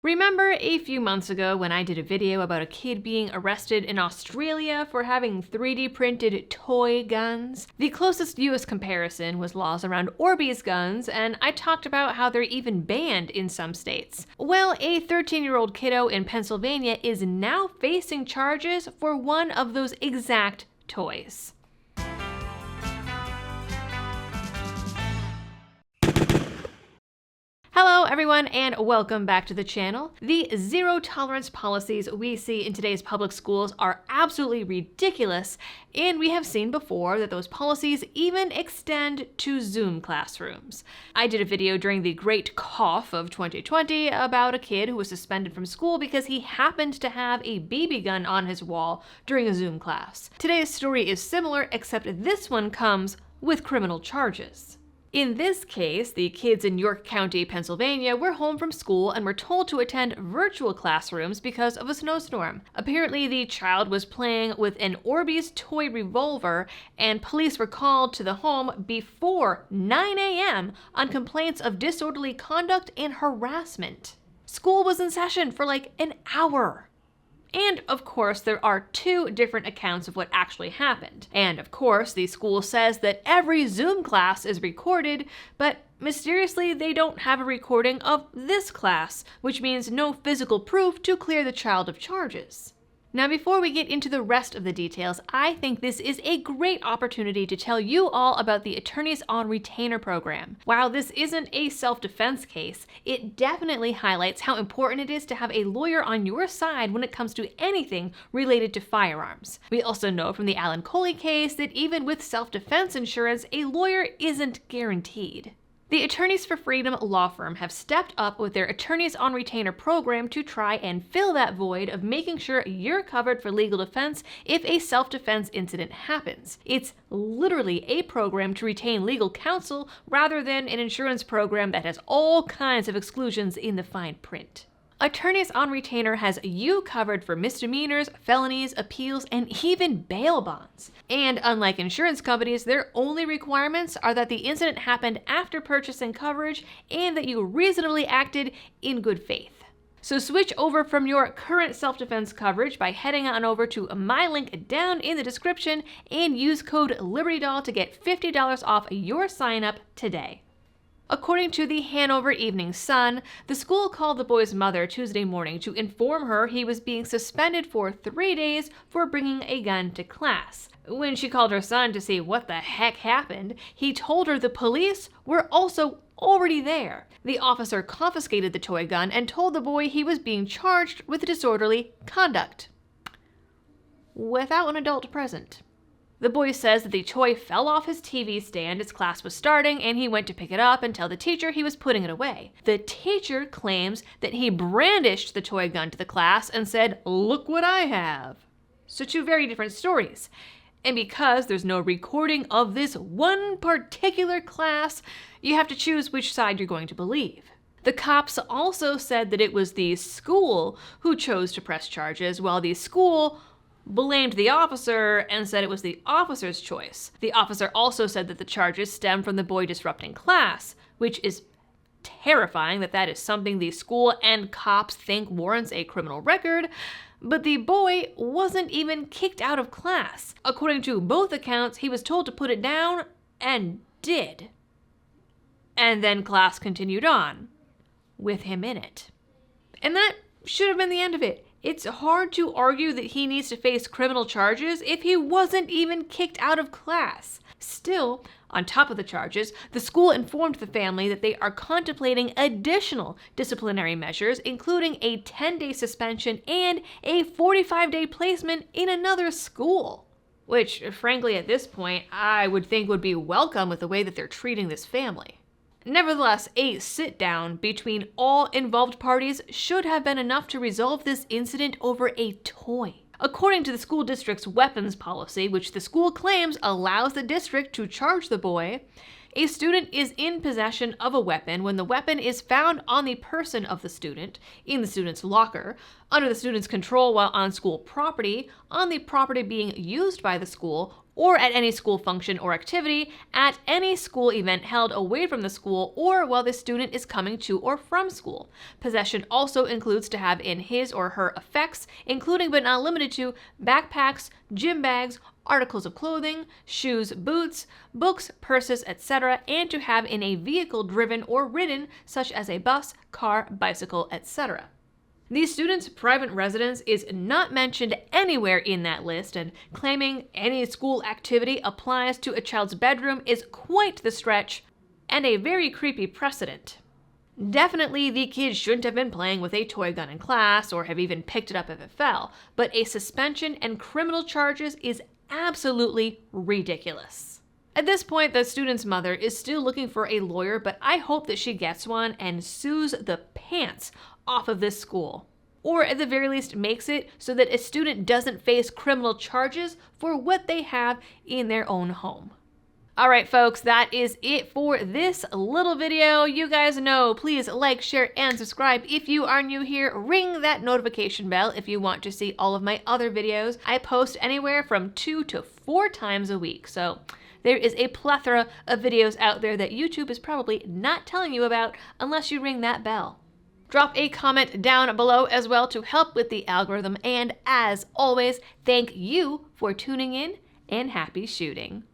Remember a few months ago when I did a video about a kid being arrested in Australia for having 3D printed toy guns? The closest US comparison was laws around Orbeez guns, and I talked about how they're even banned in some states. Well, a 13-year-old kiddo in Pennsylvania is now facing charges for one of those exact toys. Hello everyone and welcome back to the channel. The zero tolerance policies we see in today's public schools are absolutely ridiculous, and we have seen before that those policies even extend to Zoom classrooms. I did a video during the Great Cough of 2020 about a kid who was suspended from school because he happened to have a BB gun on his wall during a Zoom class. Today's story is similar, except this one comes with criminal charges. In this case, the kids in York County, Pennsylvania were home from school and were told to attend virtual classrooms because of a snowstorm. Apparently, the child was playing with an Orbeez toy revolver, and police were called to the home before 9 a.m. on complaints of disorderly conduct and harassment. School was in session for like an hour. And of course, there are two different accounts of what actually happened. And of course, the school says that every Zoom class is recorded, but mysteriously, they don't have a recording of this class, which means no physical proof to clear the child of charges. Now, before we get into the rest of the details, I think this is a great opportunity to tell you all about the Attorneys on Retainer program. While this isn't a self-defense case, it definitely highlights how important it is to have a lawyer on your side when it comes to anything related to firearms. We also know from the Alan Coley case that even with self-defense insurance, a lawyer isn't guaranteed. The Attorneys for Freedom law firm have stepped up with their Attorneys on Retainer program to try and fill that void of making sure you're covered for legal defense if a self-defense incident happens. It's literally a program to retain legal counsel rather than an insurance program that has all kinds of exclusions in the fine print. Attorneys on Retainer has you covered for misdemeanors, felonies, appeals, and even bail bonds. And unlike insurance companies, their only requirements are that the incident happened after purchasing coverage and that you reasonably acted in good faith. So switch over from your current self-defense coverage by heading on over to my link down in the description and use code LibertyDoll to get $50 off your sign-up today. According to the Hanover Evening Sun, the school called the boy's mother Tuesday morning to inform her he was being suspended for 3 days for bringing a gun to class. When she called her son to see what the heck happened, he told her the police were also already there. The officer confiscated the toy gun and told the boy he was being charged with disorderly conduct, without an adult present. The boy says that the toy fell off his TV stand as class was starting, and he went to pick it up and tell the teacher he was putting it away. The teacher claims that he brandished the toy gun to the class and said, "Look what I have." So two very different stories. And because there's no recording of this one particular class, you have to choose which side you're going to believe. The cops also said that it was the school who chose to press charges, while the school blamed the officer and said it was the officer's choice. The officer also said that the charges stem from the boy disrupting class, which is terrifying that is something the school and cops think warrants a criminal record, but the boy wasn't even kicked out of class. According to both accounts, he was told to put it down and did. And then class continued on, with him in it. And that should have been the end of it. It's hard to argue that he needs to face criminal charges if he wasn't even kicked out of class. Still, on top of the charges, the school informed the family that they are contemplating additional disciplinary measures, including a 10-day suspension and a 45-day placement in another school. Which, frankly, at this point, I would think would be welcome with the way that they're treating this family. Nevertheless, a sit-down between all involved parties should have been enough to resolve this incident over a toy. According to the school district's weapons policy, which the school claims allows the district to charge the boy, A student is in possession of a weapon when the weapon is found on the person of the student, in the student's locker, under the student's control while on school property, on the property being used by the school, or at any school function or activity, at any school event held away from the school, or while the student is coming to or from school. Possession also includes to have in his or her effects, including but not limited to backpacks, gym bags, articles of clothing, shoes, boots, books, purses, etc., and to have in a vehicle driven or ridden, such as a bus, car, bicycle, etc. The student's private residence is not mentioned anywhere in that list, and claiming any school activity applies to a child's bedroom is quite the stretch and a very creepy precedent. Definitely, the kids shouldn't have been playing with a toy gun in class or have even picked it up if it fell, but a suspension and criminal charges is absolutely ridiculous. At this point, the student's mother is still looking for a lawyer, but I hope that she gets one and sues the pants off of this school. Or at the very least makes it so that a student doesn't face criminal charges for what they have in their own home. Alright folks, that is it for this little video. You guys know, please like, share, and subscribe if you are new here. Ring that notification bell if you want to see all of my other videos. I post anywhere from 2 to 4 times a week, so there is a plethora of videos out there that YouTube is probably not telling you about unless you ring that bell. Drop a comment down below as well to help with the algorithm, and as always, thank you for tuning in and happy shooting.